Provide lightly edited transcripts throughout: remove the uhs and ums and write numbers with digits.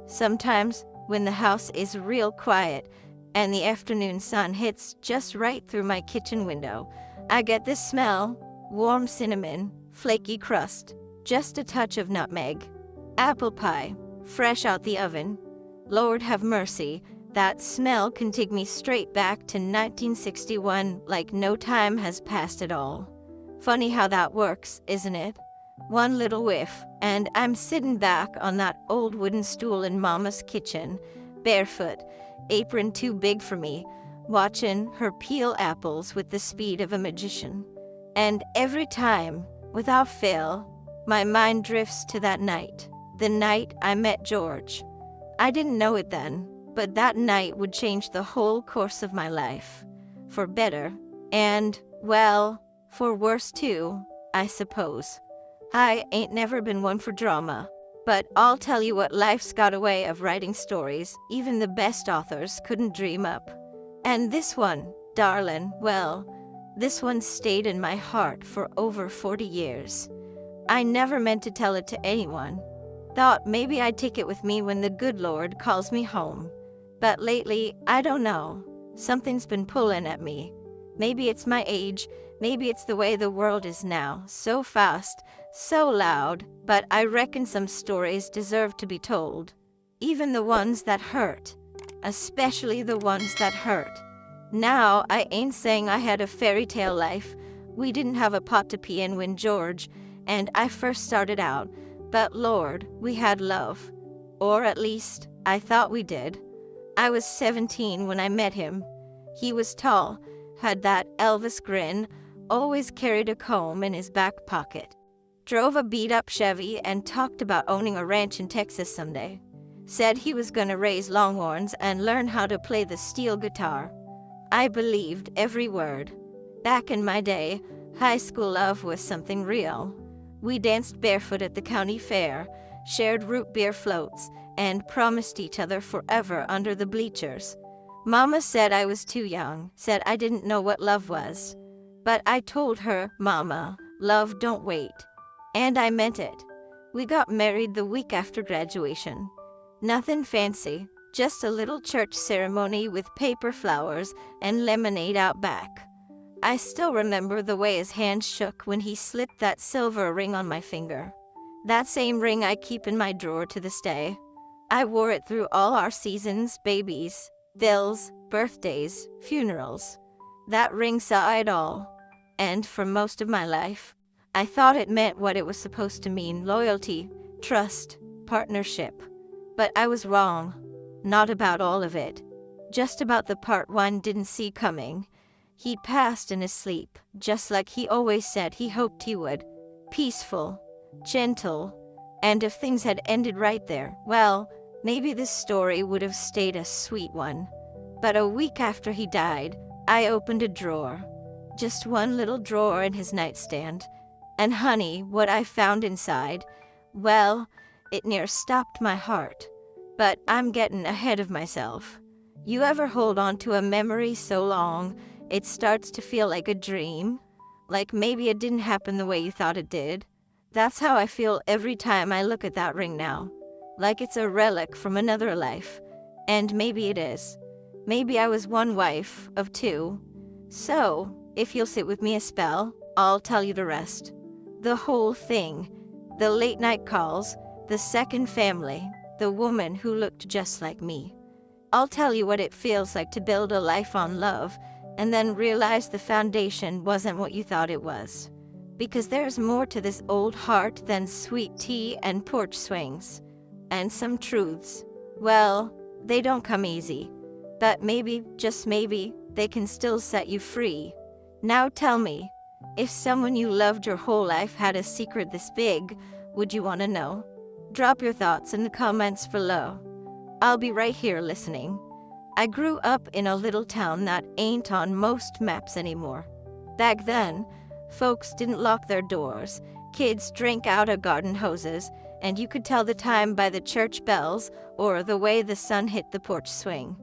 Sometimes when the house is real quiet and the afternoon sun hits just right through my kitchen window, I get this smell: warm cinnamon, flaky crust, just a touch of nutmeg. Apple pie, fresh out the oven. Lord have mercy, that smell can take me straight back to 1961 like no time has passed at all. Funny how that works, isn't it? One little whiff, and I'm sitting back on that old wooden stool in Mama's kitchen, barefoot, apron too big for me, watching her peel apples with the speed of a magician. And every time, without fail, my mind drifts to that night, the night I met George. I didn't know it then, but that night would change the whole course of my life. For better, and, well, for worse too, I suppose. I ain't never been one for drama, but I'll tell you what, life's got a way of writing stories even the best authors couldn't dream up. And this one, darling, well, this one stayed in my heart for over 40 years. I never meant to tell it to anyone. Thought maybe I'd take it with me when the good Lord calls me home. But lately, I don't know. Something's been pulling at me. Maybe it's my age, maybe it's the way the world is now, so fast, so loud, but I reckon some stories deserve to be told. Even the ones that hurt. Especially the ones that hurt. Now, I ain't saying I had a fairy tale life. We didn't have a pot to pee in when George and I first started out, but Lord, we had love. Or at least, I thought we did. I was 17 when I met him. He was tall, had that Elvis grin, always carried a comb in his back pocket. Drove a beat-up Chevy and talked about owning a ranch in Texas someday. Said he was gonna raise longhorns and learn how to play the steel guitar. I believed every word. Back in my day, high school love was something real. We danced barefoot at the county fair, shared root beer floats, and promised each other forever under the bleachers. Mama said I was too young, said I didn't know what love was. But I told her, Mama, love don't wait. And I meant it. We got married the week after graduation. Nothing fancy, just a little church ceremony with paper flowers and lemonade out back. I still remember the way his hand shook when he slipped that silver ring on my finger. That same ring I keep in my drawer to this day. I wore it through all our seasons, babies, bills, birthdays, funerals. That ring saw it all. And for most of my life, I thought it meant what it was supposed to mean: loyalty, trust, partnership. But I was wrong. Not about all of it. Just about the part one didn't see coming. He passed in his sleep, just like he always said he hoped he would. Peaceful, gentle, and if things had ended right there, well, maybe this story would have stayed a sweet one. But a week after he died, I opened a drawer. Just one little drawer in his nightstand. And honey, what I found inside, well, it near stopped my heart. But I'm getting ahead of myself. You ever hold on to a memory so long, it starts to feel like a dream? Like maybe it didn't happen the way you thought it did? That's how I feel every time I look at that ring now. Like it's a relic from another life. And maybe it is. Maybe I was one wife of two. So, if you'll sit with me a spell, I'll tell you the rest. The whole thing. The late night calls, the second family, the woman who looked just like me. I'll tell you what it feels like to build a life on love, and then realize the foundation wasn't what you thought it was. Because there's more to this old heart than sweet tea and porch swings. And some truths, well, they don't come easy. But maybe, just maybe, they can still set you free. Now tell me, if someone you loved your whole life had a secret this big, would you want to know? Drop your thoughts in the comments below. I'll be right here listening. I grew up in a little town that ain't on most maps anymore. Back then, folks didn't lock their doors, kids drank out of garden hoses, and you could tell the time by the church bells or the way the sun hit the porch swing.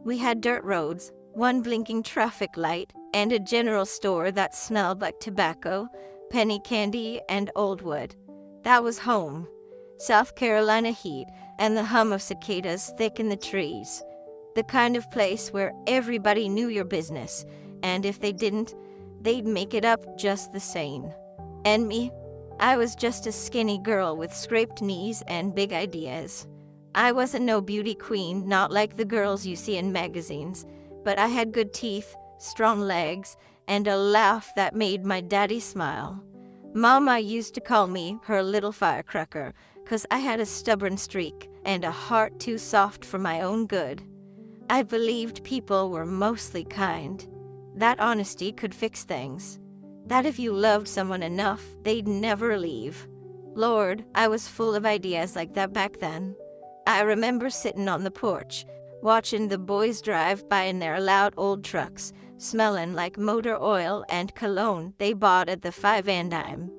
We had dirt roads, one blinking traffic light, and a general store that smelled like tobacco, penny candy, and old wood. That was home. South Carolina heat, and the hum of cicadas thick in the trees. The kind of place where everybody knew your business, and if they didn't, they'd make it up just the same. And me? I was just a skinny girl with scraped knees and big ideas. I wasn't no beauty queen, not like the girls you see in magazines, but I had good teeth, strong legs, and a laugh that made my daddy smile. Mama used to call me her little firecracker, 'cause I had a stubborn streak and a heart too soft for my own good. I believed people were mostly kind. That honesty could fix things. That if you loved someone enough, they'd never leave. Lord, I was full of ideas like that back then. I remember sitting on the porch, watching the boys drive by in their loud old trucks, smelling like motor oil and cologne they bought at the 5 and dime.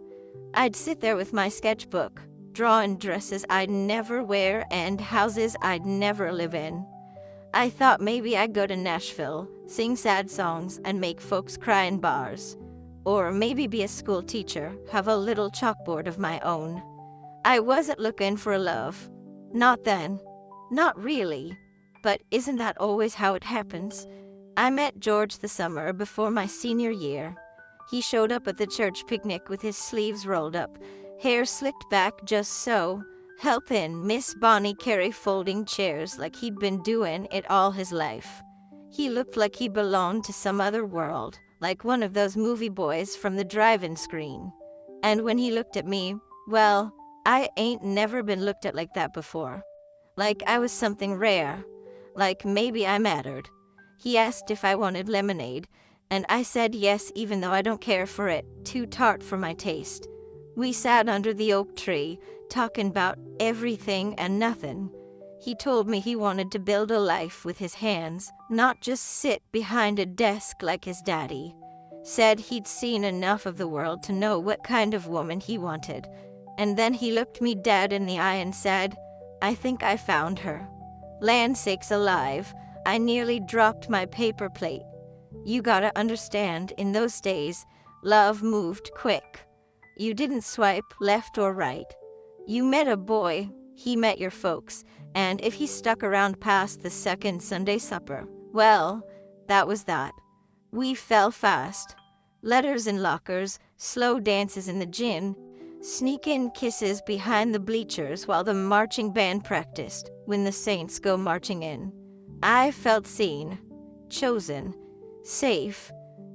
I'd sit there with my sketchbook, drawing dresses I'd never wear and houses I'd never live in. I thought maybe I'd go to Nashville, sing sad songs, and make folks cry in bars. Or maybe be a school teacher, have a little chalkboard of my own. I wasn't looking for love. Not then. Not really. But isn't that always how it happens? I met George the summer before my senior year. He showed up at the church picnic with his sleeves rolled up, hair slicked back just so, helping Miss Bonnie carry folding chairs like he'd been doing it all his life. He looked like he belonged to some other world, like one of those movie boys from the drive-in screen. And when he looked at me, well, I ain't never been looked at like that before. Like I was something rare. Like maybe I mattered. He asked if I wanted lemonade, and I said yes even though I don't care for it, too tart for my taste. We sat under the oak tree, talking about everything and nothing. He told me he wanted to build a life with his hands, not just sit behind a desk like his daddy. Said he'd seen enough of the world to know what kind of woman he wanted. And then he looked me dead in the eye and said, "I think I found her." Land sakes alive, I nearly dropped my paper plate. You gotta understand, in those days, love moved quick. You didn't swipe left or right. You met a boy, he met your folks, and if he stuck around past the second Sunday supper, well, that was that. We fell fast. Letters in lockers, slow dances in the gym, sneak-in kisses behind the bleachers while the marching band practiced when the Saints go marching in. I felt seen, chosen, safe,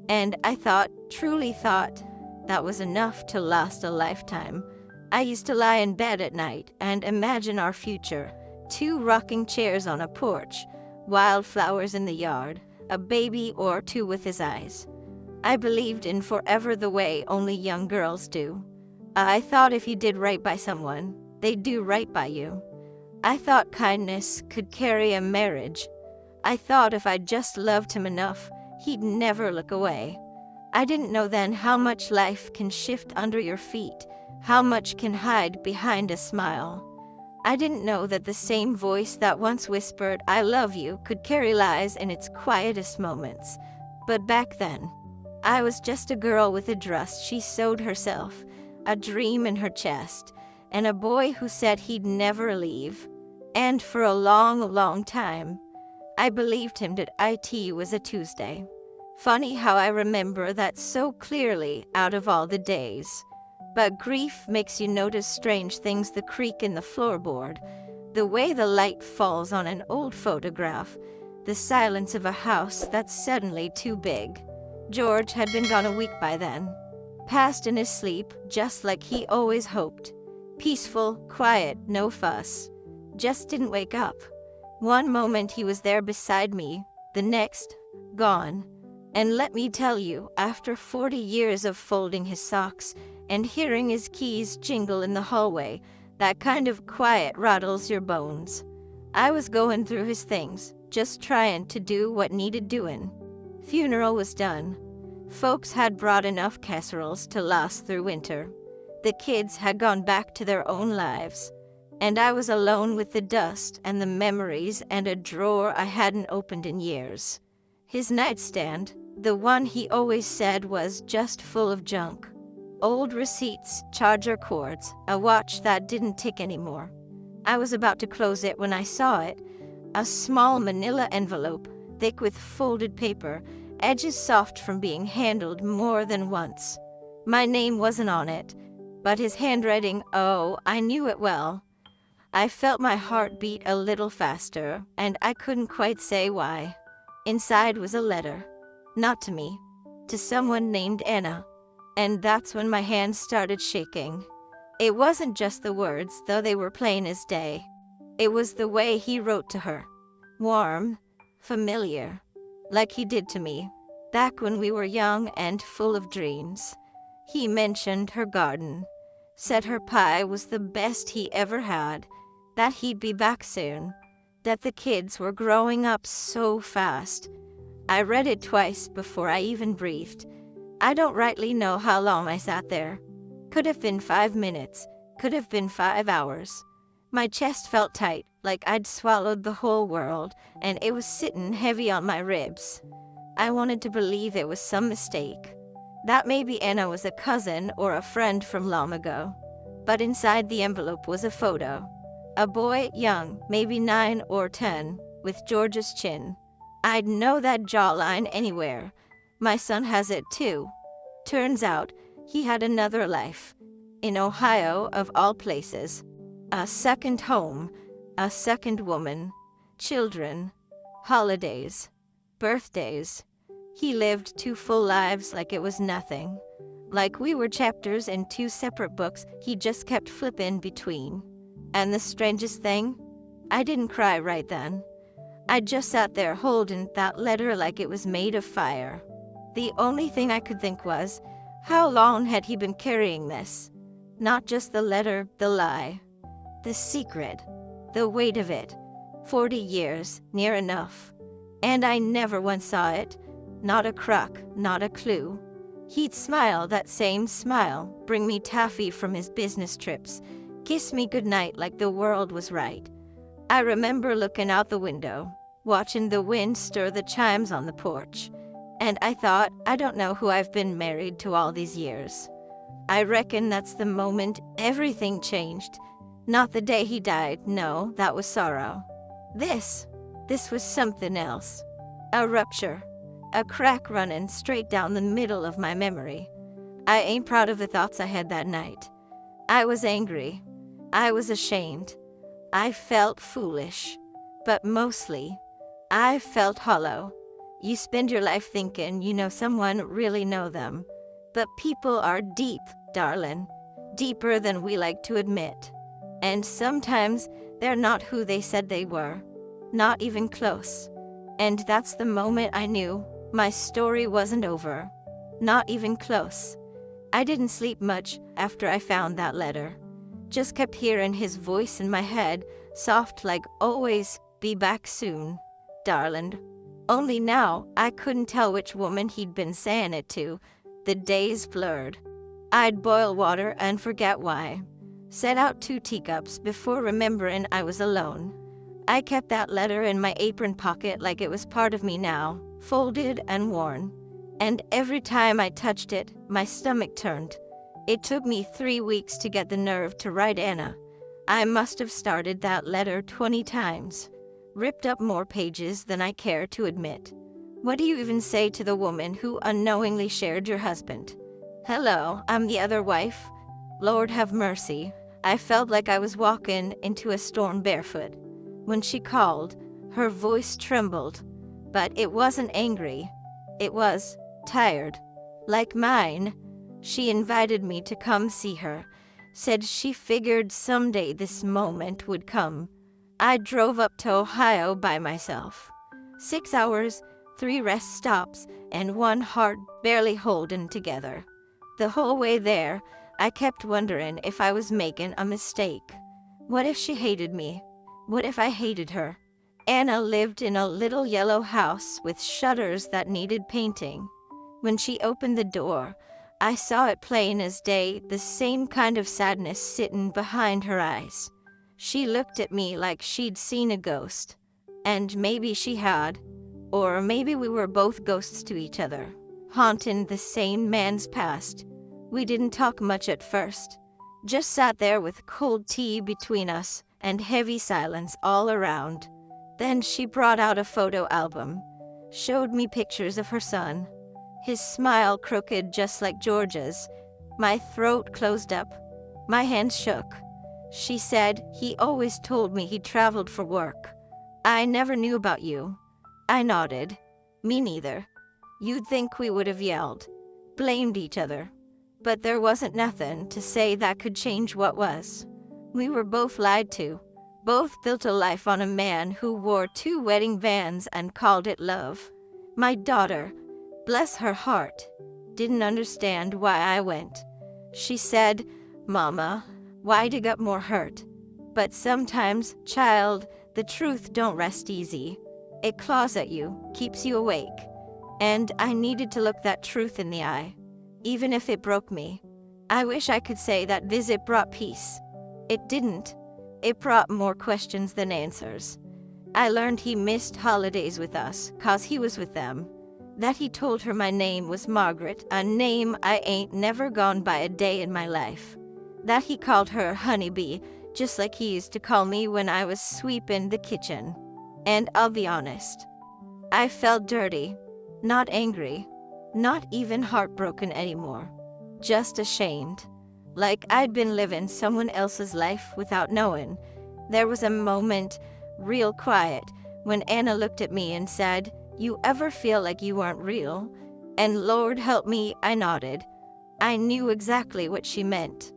and I thought, truly thought, that was enough to last a lifetime. I used to lie in bed at night and imagine our future. 2 rocking chairs on a porch, wildflowers in the yard, a baby or 2 with his eyes. I believed in forever the way only young girls do. I thought if you did right by someone, they'd do right by you. I thought kindness could carry a marriage. I thought if I just loved him enough, he'd never look away. I didn't know then how much life can shift under your feet, how much can hide behind a smile. I didn't know that the same voice that once whispered, "I love you," could carry lies in its quietest moments. But back then, I was just a girl with a dress she sewed herself, a dream in her chest, and a boy who said he'd never leave. And for a long, long time, I believed him that IT was a Tuesday. Funny how I remember that so clearly out of all the days. But grief makes you notice strange things, the creak in the floorboard, the way the light falls on an old photograph, the silence of a house that's suddenly too big. George had been gone a week by then, passed in his sleep just like he always hoped. Peaceful, quiet, no fuss. Just didn't wake up. One moment he was there beside me, the next, gone. And let me tell you, after 40 years of folding his socks and hearing his keys jingle in the hallway, that kind of quiet rattles your bones. I was going through his things, just trying to do what needed doing. Funeral was done. Folks had brought enough casseroles to last through winter. The kids had gone back to their own lives. And I was alone with the dust and the memories and a drawer I hadn't opened in years. His nightstand, the one he always said was just full of junk. Old receipts, charger cords, a watch that didn't tick anymore. I was about to close it when I saw it. A small manila envelope, thick with folded paper, edges soft from being handled more than once. My name wasn't on it, but his handwriting, oh, I knew it well. I felt my heart beat a little faster, and I couldn't quite say why. Inside was a letter. Not to me. To someone named Anna. And that's when my hands started shaking. It wasn't just the words, though they were plain as day. It was the way he wrote to her. Warm, familiar, like he did to me, back when we were young and full of dreams. He mentioned her garden, said her pie was the best he ever had, that he'd be back soon, that the kids were growing up so fast. I read it twice before I even breathed. I don't rightly know how long I sat there. Could have been 5 minutes, could have been 5 hours. My chest felt tight, like I'd swallowed the whole world, and it was sitting heavy on my ribs. I wanted to believe it was some mistake, that maybe Anna was a cousin or a friend from long ago. But inside the envelope was a photo. A boy, young, maybe 9 or 10, with George's chin. I'd know that jawline anywhere. My son has it too. Turns out, he had another life. In Ohio, of all places. A second home, a second woman, children, holidays, birthdays. He lived 2 full lives like it was nothing. Like we were chapters in 2 separate books he just kept flipping between. And the strangest thing? I didn't cry right then. I just sat there holding that letter like it was made of fire. The only thing I could think was, how long had he been carrying this? Not just the letter, the lie. The secret. The weight of it. 40 years, near enough. And I never once saw it. Not a crock, not a clue. He'd smile that same smile, bring me taffy from his business trips, kiss me goodnight like the world was right. I remember looking out the window, watching the wind stir the chimes on the porch, and I thought, I don't know who I've been married to all these years. I reckon that's the moment everything changed. Not the day he died, no, that was sorrow. This was something else. A rupture. A crack running straight down the middle of my memory. I ain't proud of the thoughts I had that night. I was angry. I was ashamed. I felt foolish. But mostly, I felt hollow. You spend your life thinking you know someone, really know them. But people are deep, darling. Deeper than we like to admit. And sometimes they're not who they said they were. Not even close. And that's the moment I knew my story wasn't over. Not even close. I didn't sleep much after I found that letter. Just kept hearing his voice in my head, soft like always, be back soon, darling. Only now, I couldn't tell which woman he'd been saying it to. The days blurred. I'd boil water and forget why. Set out 2 teacups before remembering I was alone. I kept that letter in my apron pocket like it was part of me now, folded and worn. And every time I touched it, my stomach turned. It took me 3 weeks to get the nerve to write Anna. I must have started that letter 20 times. Ripped up more pages than I care to admit. What do you even say to the woman who unknowingly shared your husband? Hello, I'm the other wife. Lord have mercy. I felt like I was walking into a storm barefoot. When she called, her voice trembled. But it wasn't angry. It was tired. Like mine. She invited me to come see her. Said she figured someday this moment would come. I drove up to Ohio by myself. 6 hours, 3 rest stops, and 1 heart barely holding together. The whole way there, I kept wondering if I was making a mistake. What if she hated me? What if I hated her? Anna lived in a little yellow house with shutters that needed painting. When she opened the door, I saw it plain as day, the same kind of sadness sitting behind her eyes. She looked at me like she'd seen a ghost. And maybe she had. Or maybe we were both ghosts to each other, haunting the same man's past. We didn't talk much at first. Just sat there with cold tea between us, and heavy silence all around. Then she brought out a photo album, showed me pictures of her son, his smile crooked just like George's. My throat closed up. My hands shook. She said, "He always told me he traveled for work. I never knew about you." I nodded. Me neither. You'd think we would have yelled, blamed each other. But there wasn't nothing to say that could change what was. We were both lied to. Both built a life on a man who wore 2 wedding vans and called it love. My daughter, bless her heart, didn't understand why I went. She said, "Mama, why dig up more hurt?" But sometimes, child, the truth don't rest easy. It claws at you, keeps you awake. And I needed to look that truth in the eye, even if it broke me. I wish I could say that visit brought peace. It didn't. It brought more questions than answers. I learned he missed holidays with us, 'cause he was with them. That he told her my name was Margaret, a name I ain't never gone by a day in my life. That he called her Honeybee, just like he used to call me when I was sweeping the kitchen. And I'll be honest, I felt dirty, not angry, not even heartbroken anymore. Just ashamed. Like I'd been living someone else's life without knowing. There was a moment, real quiet, when Anna looked at me and said, "You ever feel like you aren't real?" And Lord help me, I nodded. I knew exactly what she meant.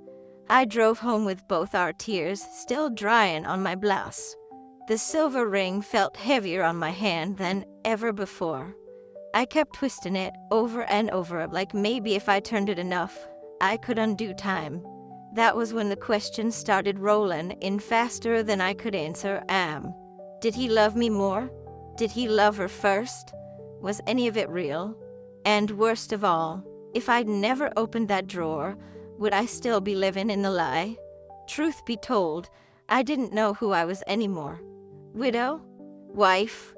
I drove home with both our tears still drying on my blouse. The silver ring felt heavier on my hand than ever before. I kept twisting it over and over, like maybe if I turned it enough, I could undo time. That was when the questions started rolling in faster than I could answer. Did he love me more? Did he love her first? Was any of it real? And worst of all, if I'd never opened that drawer, would I still be living in the lie? Truth be told, I didn't know who I was anymore. Widow? Wife?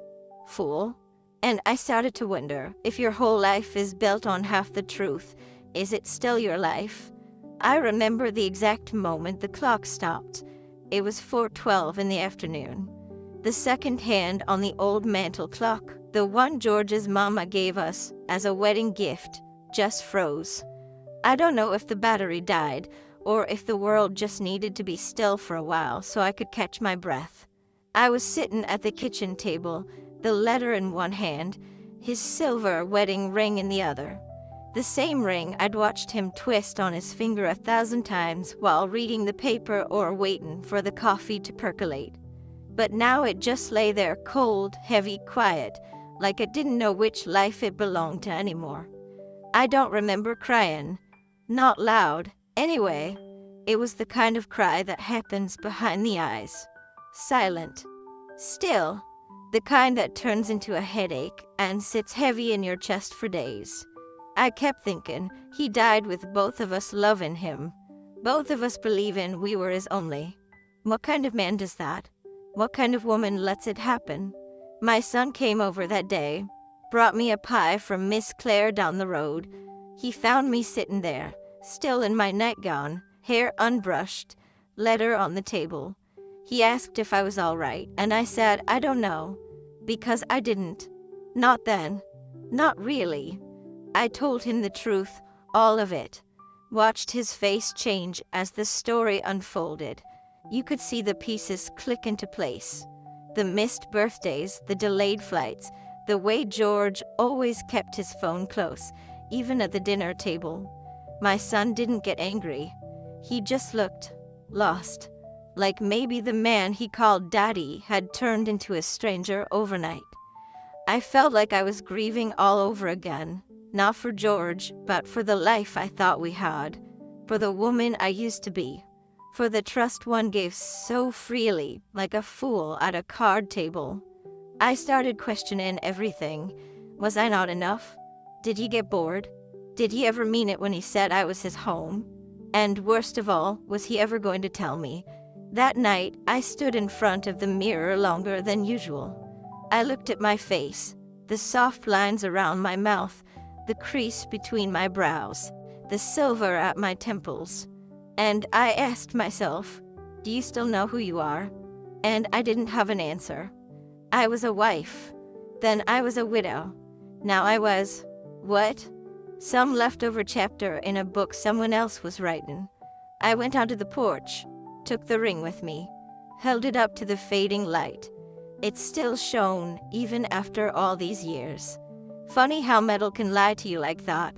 Fool? And I started to wonder, if your whole life is built on half the truth, is it still your life? I remember the exact moment the clock stopped. It was 4:12 in the afternoon. The second hand on the old mantel clock, the one George's mama gave us as a wedding gift, just froze. I don't know if the battery died, or if the world just needed to be still for a while so I could catch my breath. I was sitting at the kitchen table, the letter in one hand, his silver wedding ring in the other. The same ring I'd watched him twist on his finger 1,000 times while reading the paper or waiting for the coffee to percolate. But now it just lay there cold, heavy, quiet, like it didn't know which life it belonged to anymore. I don't remember crying. Not loud. Anyway, it was the kind of cry that happens behind the eyes. Silent. Still. The kind that turns into a headache and sits heavy in your chest for days. I kept thinking, he died with both of us loving him. Both of us believing we were his only. What kind of man does that? What kind of woman lets it happen? My son came over that day, brought me a pie from Miss Claire down the road. He found me sitting there, still in my nightgown, hair unbrushed, letter on the table. He asked if I was all right, and I said, I don't know, because I didn't. Not then. Not really. I told him the truth, all of it. Watched his face change as the story unfolded. You could see the pieces click into place. The missed birthdays, the delayed flights, the way George always kept his phone close, even at the dinner table. My son didn't get angry. He just looked lost. Like maybe the man he called Daddy had turned into a stranger overnight. I felt like I was grieving all over again, not for George, but for the life I thought we had, for the woman I used to be, for the trust one gave so freely, like a fool at a card table. I started questioning everything. Was I not enough? Did he get bored? Did he ever mean it when he said I was his home? And worst of all, was he ever going to tell me? That night, I stood in front of the mirror longer than usual. I looked at my face, the soft lines around my mouth, the crease between my brows, the silver at my temples. And I asked myself, Do you still know who you are? And I didn't have an answer. I was a wife. Then I was a widow. Now I was, what? Some leftover chapter in a book someone else was writing. I went onto the porch, took the ring with me, held it up to the fading light. It still shone even after all these years. Funny how metal can lie to you like that.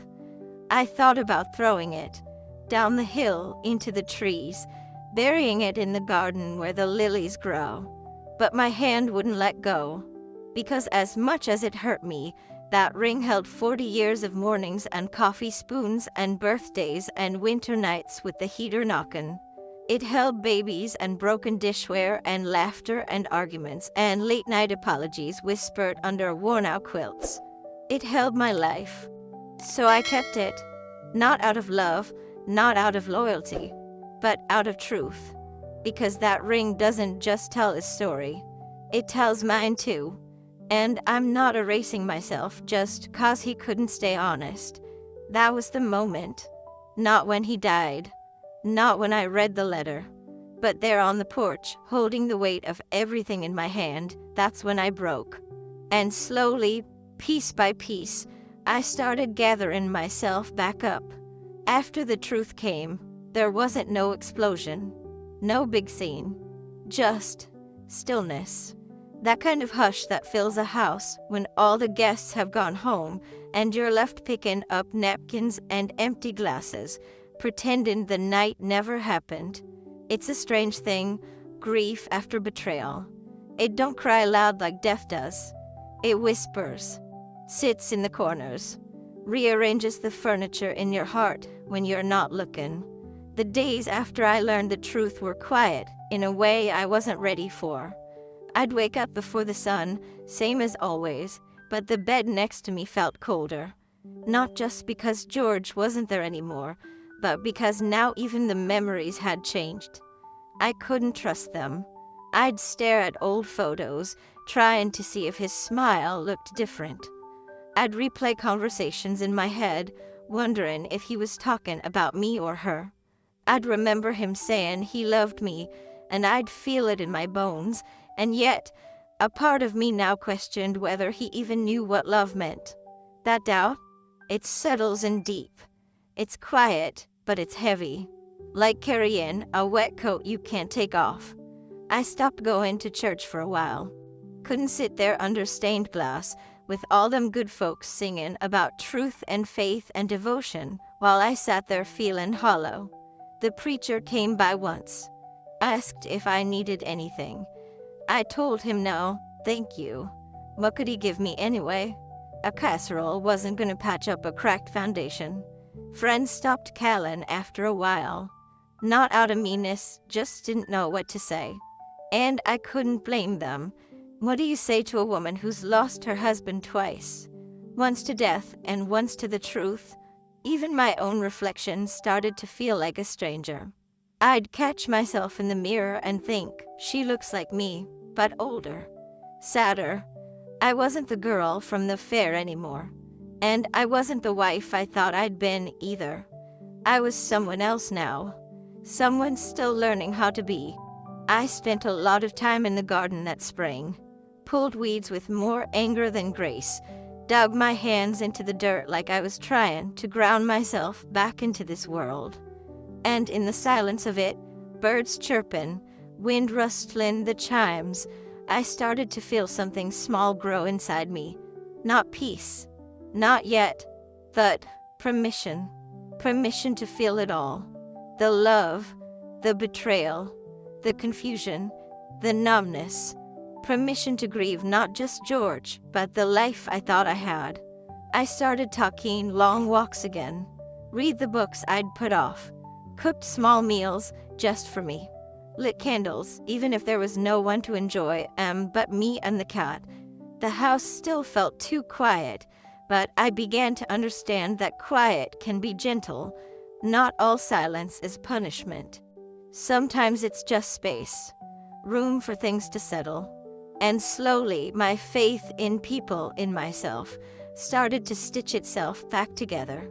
I thought about throwing it down the hill into the trees, burying it in the garden where the lilies grow. But my hand wouldn't let go, because as much as it hurt me, that ring held 40 years of mornings and coffee spoons and birthdays and winter nights with the heater knocking. It held babies and broken dishware and laughter and arguments and late-night apologies whispered under worn-out quilts. It held my life. So I kept it, not out of love, not out of loyalty, but out of truth. Because that ring doesn't just tell his story, it tells mine too. And I'm not erasing myself just 'cause he couldn't stay honest. That was the moment. Not when he died. Not when I read the letter. But there on the porch, holding the weight of everything in my hand, that's when I broke. And slowly, piece by piece, I started gathering myself back up. After the truth came, there wasn't no explosion. No big scene. Just stillness. That kind of hush that fills a house when all the guests have gone home and you're left picking up napkins and empty glasses, pretending the night never happened. It's a strange thing, grief after betrayal. It don't cry loud like death does. It whispers, sits in the corners, rearranges the furniture in your heart when you're not looking. The days after I learned the truth were quiet in a way I wasn't ready for. I'd wake up before the sun, same as always, but the bed next to me felt colder. Not just because George wasn't there anymore, but because now even the memories had changed. I couldn't trust them. I'd stare at old photos, trying to see if his smile looked different. I'd replay conversations in my head, wondering if he was talking about me or her. I'd remember him saying he loved me, and I'd feel it in my bones, and yet, a part of me now questioned whether he even knew what love meant. That doubt? It settles in deep. It's quiet, but it's heavy. Like carrying a wet coat you can't take off. I stopped going to church for a while. Couldn't sit there under stained glass with all them good folks singing about truth and faith and devotion while I sat there feeling hollow. The preacher came by once, asked if I needed anything. I told him no, thank you. What could he give me anyway? A casserole wasn't gonna patch up a cracked foundation. Friends stopped calling after a while. Not out of meanness, just didn't know what to say. And I couldn't blame them. What do you say to a woman who's lost her husband twice? Once to death and once to the truth? Even my own reflection started to feel like a stranger. I'd catch myself in the mirror and think, she looks like me, but older, sadder. I wasn't the girl from the fair anymore. And I wasn't the wife I thought I'd been either. I was someone else now. Someone still learning how to be. I spent a lot of time in the garden that spring. Pulled weeds with more anger than grace. Dug my hands into the dirt like I was trying to ground myself back into this world. And in the silence of it, birds chirping, wind rustling the chimes, I started to feel something small grow inside me. Not peace. Not yet. But permission. Permission to feel it all. The love, the betrayal, the confusion, the numbness. Permission to grieve not just George, but the life I thought I had. I started taking long walks again. Read the books I'd put off. Cooked small meals just for me. Lit candles, even if there was no one to enjoy but me and the cat. The house still felt too quiet, but I began to understand that quiet can be gentle. Not all silence is punishment. Sometimes it's just space, room for things to settle. And slowly, my faith in people, in myself, started to stitch itself back together.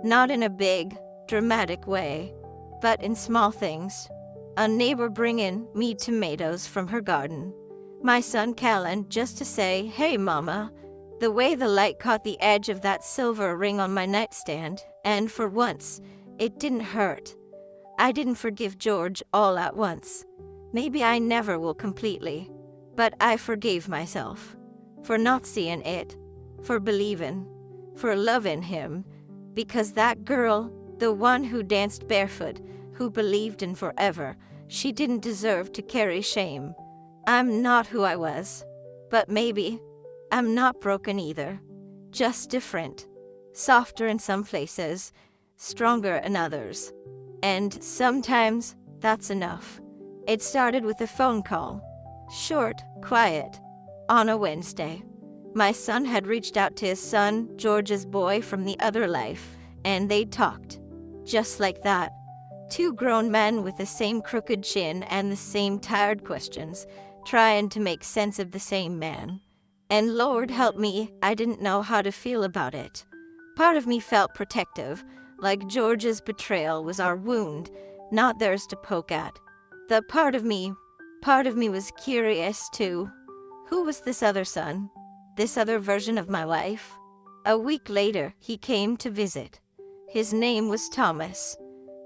Not in a big, dramatic way, but in small things. A neighbor bringing me tomatoes from her garden. My son Callan just to say, "Hey, Mama." The way the light caught the edge of that silver ring on my nightstand, and for once, it didn't hurt. I didn't forgive George all at once. Maybe I never will completely. But I forgave myself. For not seeing it. For believing. For loving him. Because that girl, the one who danced barefoot, who believed in forever, she didn't deserve to carry shame. I'm not who I was. But maybe I'm not broken either. Just different. Softer in some places, stronger in others. And sometimes that's enough. It started with a phone call. Short, quiet. On a Wednesday. My son had reached out to his son, George's boy from the other life, and they talked. Just like that. Two grown men with the same crooked chin and the same tired questions, trying to make sense of the same man. And Lord help me, I didn't know how to feel about it. Part of me felt protective, like George's betrayal was our wound, not theirs to poke at. The part of me was curious too. Who was this other son? This other version of my life? A week later, he came to visit. His name was Thomas.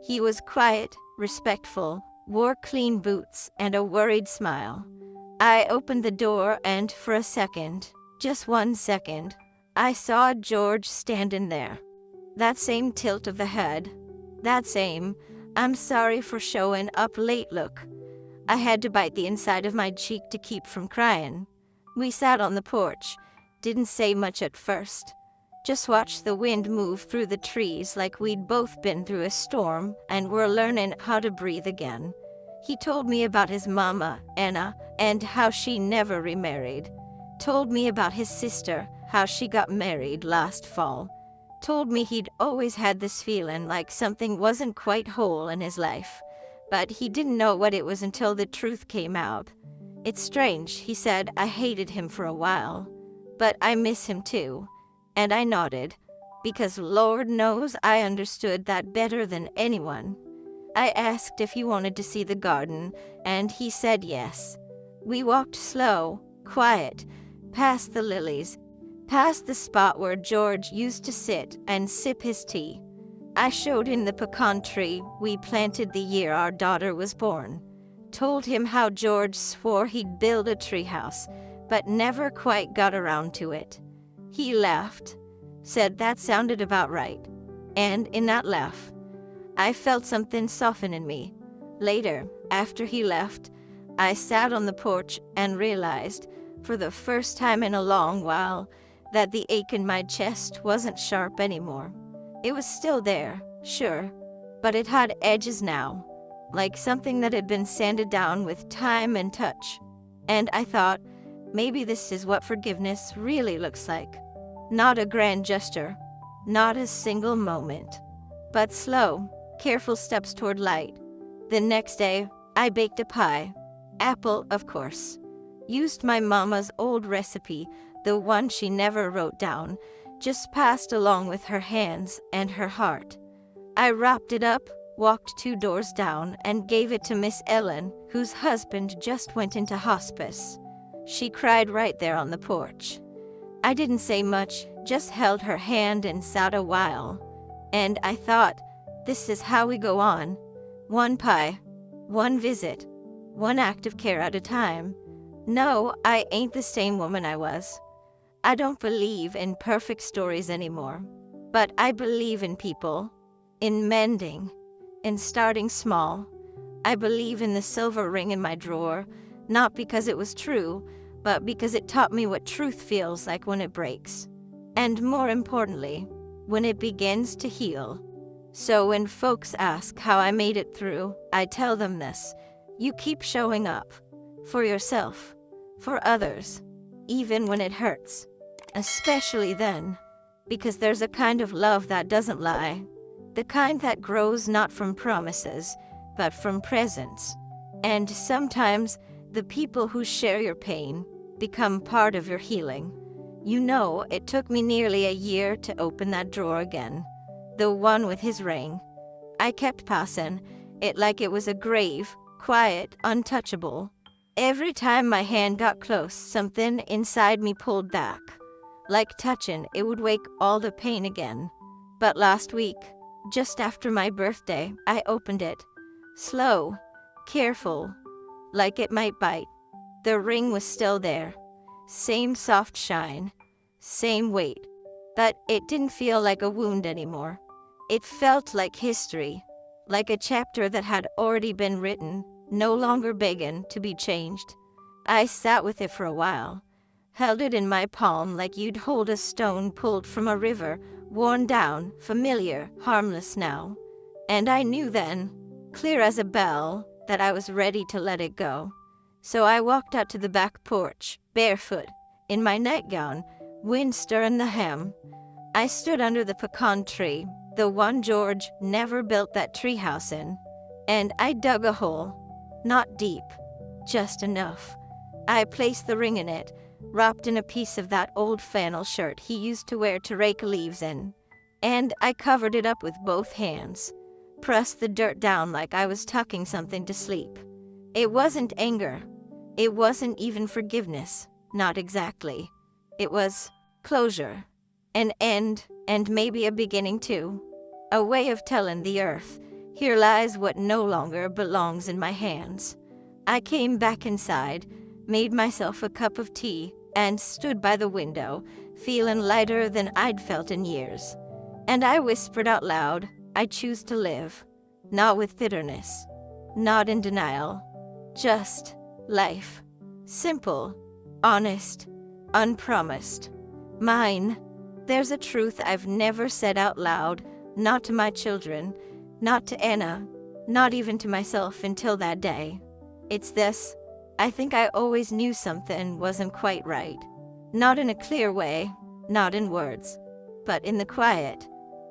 He was quiet, respectful, wore clean boots and a worried smile. I opened the door and for a second, just 1 second, I saw George standing there. That same tilt of the head. That same, "I'm sorry for showing up late" look. I had to bite the inside of my cheek to keep from crying. We sat on the porch, didn't say much at first. Just watched the wind move through the trees like we'd both been through a storm and were learning how to breathe again. He told me about his mama, Anna, and how she never remarried. Told me about his sister, how she got married last fall. Told me he'd always had this feeling like something wasn't quite whole in his life, but he didn't know what it was until the truth came out. It's strange, he said. I hated him for a while, but I miss him too. And I nodded, because Lord knows I understood that better than anyone. I asked if he wanted to see the garden, and he said yes. We walked slow, quiet, past the lilies, past the spot where George used to sit and sip his tea. I showed him the pecan tree we planted the year our daughter was born. Told him how George swore he'd build a treehouse, but never quite got around to it. He laughed, said that sounded about right, and in that laugh, I felt something soften in me. Later, after he left, I sat on the porch and realized, for the first time in a long while, that the ache in my chest wasn't sharp anymore. It was still there, sure, but it had edges now, like something that had been sanded down with time and touch. And I thought, maybe this is what forgiveness really looks like. Not a grand gesture, not a single moment, but slow, careful steps toward light. The next day, I baked a pie. Apple, of course. Used my mama's old recipe, the one she never wrote down, just passed along with her hands and her heart. I wrapped it up, walked 2 doors down, and gave it to Miss Ellen, whose husband just went into hospice. She cried right there on the porch. I didn't say much, just held her hand and sat a while. And I thought, this is how we go on. One pie, one visit, one act of care at a time. No, I ain't the same woman I was. I don't believe in perfect stories anymore. But I believe in people, in mending, in starting small. I believe in the silver ring in my drawer, not because it was true, but because it taught me what truth feels like when it breaks. And more importantly, when it begins to heal. So when folks ask how I made it through, I tell them this: you keep showing up. For yourself. For others. Even when it hurts. Especially then. Because there's a kind of love that doesn't lie. The kind that grows not from promises, but from presence. And sometimes, the people who share your pain become part of your healing. You know, it took me nearly a year to open that drawer again. The one with his ring. I kept passing it like it was a grave, quiet, untouchable. Every time my hand got close, something inside me pulled back. Like touching, it would wake all the pain again. But last week, just after my birthday, I opened it. Slow, careful, like it might bite. The ring was still there. Same soft shine, same weight. But it didn't feel like a wound anymore. It felt like history, like a chapter that had already been written, no longer begging to be changed. I sat with it for a while, held it in my palm like you'd hold a stone pulled from a river, worn down, familiar, harmless now. And I knew then, clear as a bell, that I was ready to let it go. So I walked out to the back porch, barefoot, in my nightgown, wind stirring the hem. I stood under the pecan tree, the one George never built that treehouse in, and I dug a hole. Not deep, just enough. I placed the ring in it, wrapped in a piece of that old flannel shirt he used to wear to rake leaves in, and I covered it up with both hands, pressed the dirt down like I was tucking something to sleep. It wasn't anger. It wasn't even forgiveness, not exactly. It was closure, an end, and maybe a beginning too. A way of telling the earth, here lies what no longer belongs in my hands. I came back inside, made myself a cup of tea, and stood by the window, feeling lighter than I'd felt in years. And I whispered out loud, I choose to live, not with bitterness, not in denial, just life. Simple, honest, unpromised. Mine. There's a truth I've never said out loud, not to my children, not to Anna, not even to myself until that day. It's this: I think I always knew something wasn't quite right. Not in a clear way, not in words, but in the quiet,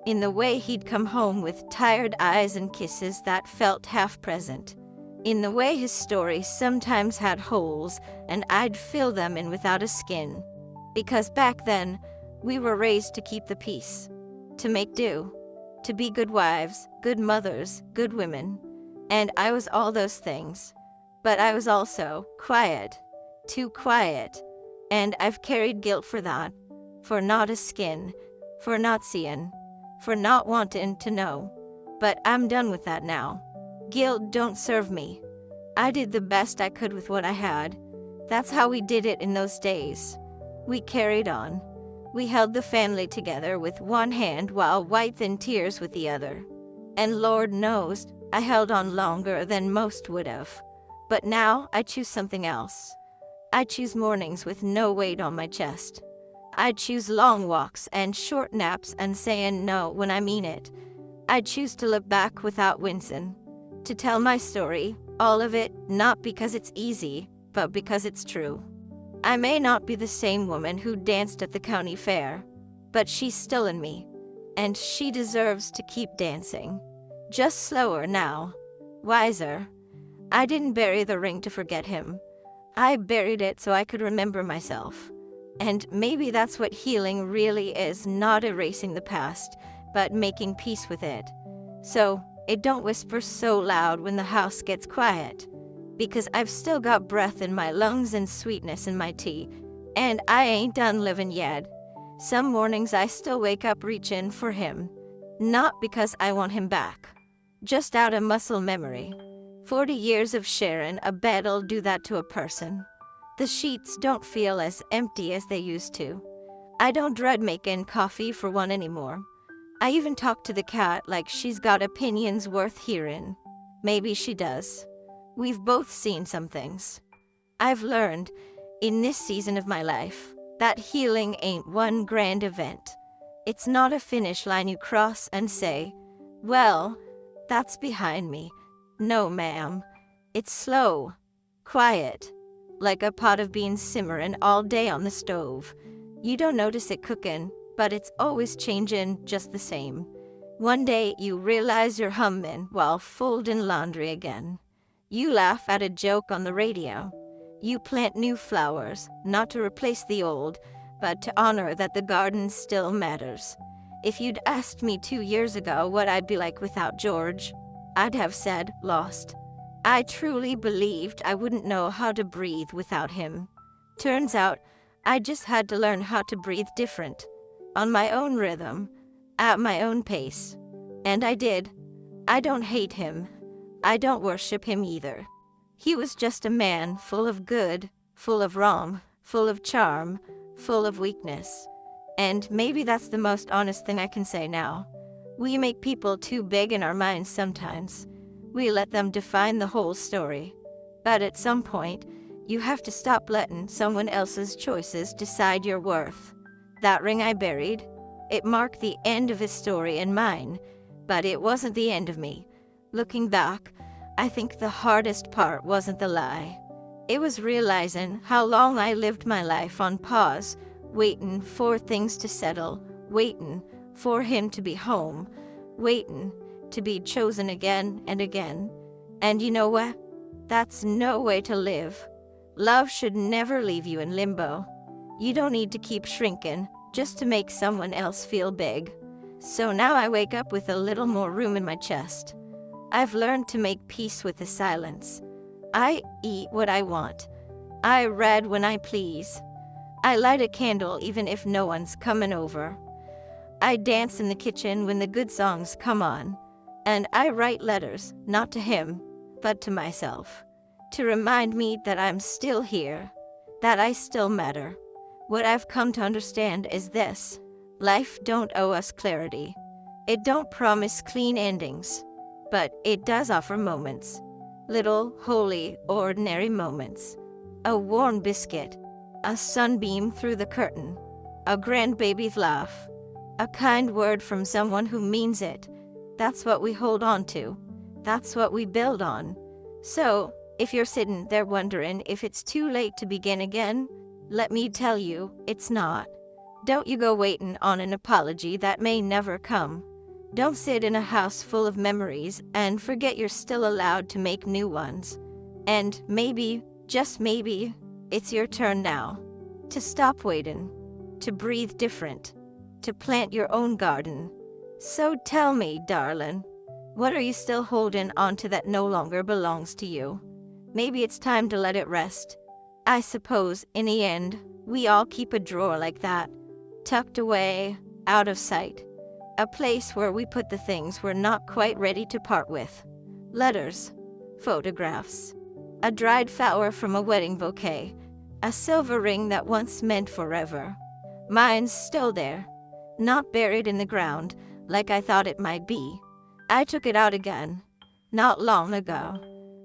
in the way he'd come home with tired eyes and kisses that felt half present, in the way his stories sometimes had holes and I'd fill them in without a skin. Because back then, we were raised to keep the peace, to make do, to be good wives, good mothers, good women. And I was all those things. But I was also quiet, too quiet. And I've carried guilt for that, for not a skin, for not seeing, for not wanting to know. But I'm done with that now. Guilt don't serve me. I did the best I could with what I had. That's how we did it in those days. We carried on. We held the family together with one hand while wiping tears with the other. And Lord knows, I held on longer than most would have. But now I choose something else. I choose mornings with no weight on my chest. I choose long walks and short naps and saying no when I mean it. I choose to look back without wincing. To tell my story, all of it, not because it's easy, but because it's true. I may not be the same woman who danced at the county fair, but she's still in me, and she deserves to keep dancing. Just slower now, wiser. I didn't bury the ring to forget him. I buried it so I could remember myself. And maybe that's what healing really is, not erasing the past, but making peace with it. So it don't whisper so loud when the house gets quiet. Because I've still got breath in my lungs and sweetness in my tea, and I ain't done living yet. Some mornings I still wake up reaching for him, not because I want him back, just out of muscle memory. 40 years of sharing a bed'll do that to a person. The sheets don't feel as empty as they used to. I don't dread making coffee for one anymore. I even talk to the cat like she's got opinions worth hearing. Maybe she does. We've both seen some things. I've learned, in this season of my life, that healing ain't one grand event. It's not a finish line you cross and say, well, that's behind me. No, ma'am. It's slow, quiet, like a pot of beans simmering all day on the stove. You don't notice it cooking, but it's always changing just the same. One day you realize you're humming while folding laundry again. You laugh at a joke on the radio. You plant new flowers, not to replace the old, but to honor that the garden still matters. If you'd asked me 2 years ago what I'd be like without George, I'd have said lost. I truly believed I wouldn't know how to breathe without him. Turns out, I just had to learn how to breathe different, on my own rhythm, at my own pace. And I did. I don't hate him. I don't worship him either. He was just a man full of good, full of wrong, full of charm, full of weakness. And maybe that's the most honest thing I can say now. We make people too big in our minds sometimes. We let them define the whole story. But at some point, you have to stop letting someone else's choices decide your worth. That ring I buried, it marked the end of his story and mine, but it wasn't the end of me. Looking back, I think the hardest part wasn't the lie. It was realizing how long I lived my life on pause, waiting for things to settle, waiting for him to be home, waiting to be chosen again and again. And you know what? That's no way to live. Love should never leave you in limbo. You don't need to keep shrinking just to make someone else feel big. So now I wake up with a little more room in my chest. I've learned to make peace with the silence. I eat what I want. I read when I please. I light a candle even if no one's coming over. I dance in the kitchen when the good songs come on. And I write letters, not to him, but to myself, to remind me that I'm still here, that I still matter. What I've come to understand is this: life don't owe us clarity. It don't promise clean endings, but it does offer moments. Little, holy, ordinary moments. A warm biscuit, a sunbeam through the curtain, a grandbaby's laugh, a kind word from someone who means it. That's what we hold on to. That's what we build on. So, if you're sitting there wondering if it's too late to begin again, let me tell you, it's not. Don't you go waiting on an apology that may never come. Don't sit in a house full of memories and forget you're still allowed to make new ones. And maybe, just maybe, it's your turn now. To stop waiting. To breathe different. To plant your own garden. So tell me, darling, what are you still holding on to that no longer belongs to you? Maybe it's time to let it rest. I suppose, in the end, we all keep a drawer like that, tucked away, out of sight. A place where we put the things we're not quite ready to part with. Letters, photographs, a dried flower from a wedding bouquet, a silver ring that once meant forever. Mine's still there, not buried in the ground like I thought it might be. I took it out again, not long ago,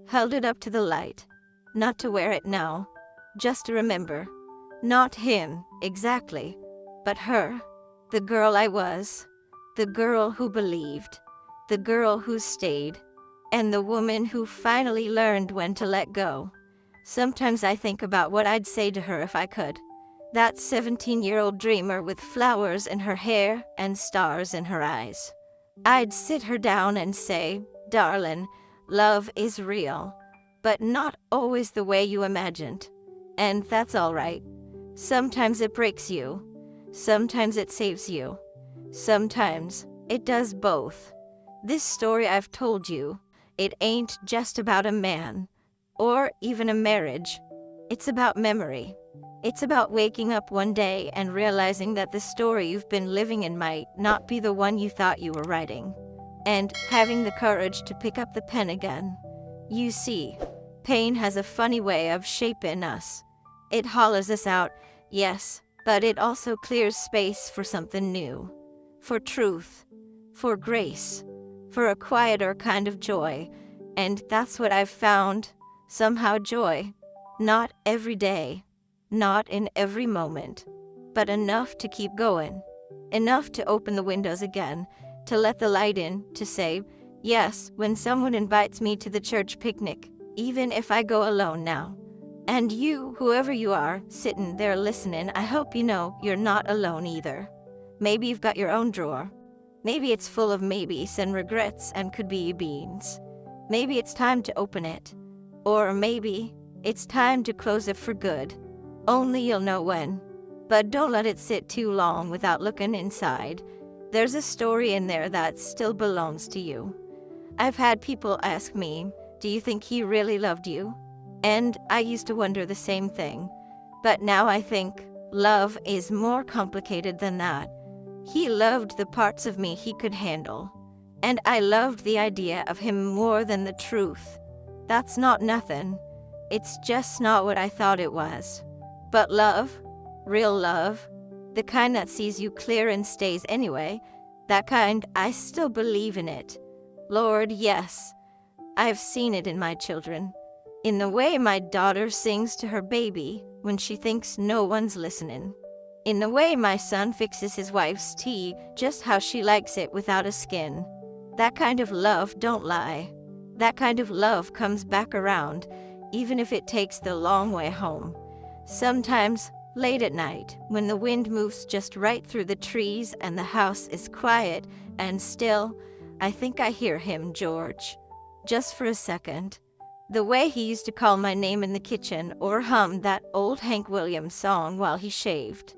held it up to the light, not to wear it now, just to remember. Not him, exactly, but her, the girl I was, the girl who believed, the girl who stayed, and the woman who finally learned when to let go. Sometimes I think about what I'd say to her if I could. That 17-year-old dreamer with flowers in her hair and stars in her eyes. I'd sit her down and say, "Darling, love is real, but not always the way you imagined. And that's all right. Sometimes it breaks you. Sometimes it saves you. Sometimes it does both. This story I've told you, it ain't just about a man, or even a marriage. It's about memory. It's about waking up one day and realizing that the story you've been living in might not be the one you thought you were writing. And having the courage to pick up the pen again. You see, pain has a funny way of shaping us. It hollows us out, yes, but it also clears space for something new. For truth. For grace. For a quieter kind of joy. And that's what I've found. Somehow joy. Not every day. Not in every moment, but enough to keep going, enough to open the windows again, to let the light in, to say, yes, when someone invites me to the church picnic, even if I go alone now. And you, whoever you are, sitting there listening, I hope you know you're not alone either. Maybe you've got your own drawer. Maybe it's full of maybes and regrets and could be beans. Maybe it's time to open it. Or maybe it's time to close it for good. Only you'll know when. But don't let it sit too long without looking inside. There's a story in there that still belongs to you. I've had people ask me Do you think he really loved you? And I used to wonder the same thing. But now I think love is more complicated than that. He loved the parts of me he could handle. And I loved the idea of him more than the truth. That's not nothing. It's just not what I thought it was. But love, real love, the kind that sees you clear and stays anyway, that kind, I still believe in it. Lord, yes. I've seen it in my children. In the way my daughter sings to her baby when she thinks no one's listening. In the way my son fixes his wife's tea just how she likes it without a skin. That kind of love don't lie. That kind of love comes back around, even if it takes the long way home. Sometimes, late at night, when the wind moves just right through the trees and the house is quiet and still, I think I hear him, George. Just for a second. The way he used to call my name in the kitchen or hum that old Hank Williams song while he shaved.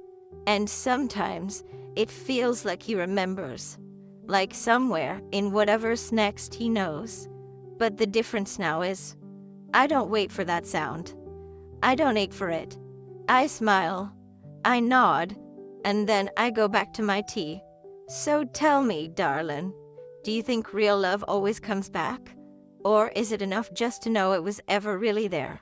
And sometimes, it feels like he remembers. Like somewhere, in whatever's next, he knows. But the difference now is, I don't wait for that sound. I don't ache for it. I smile, I nod, and then I go back to my tea. So tell me, darling, do you think real love always comes back? Or is it enough just to know it was ever really there?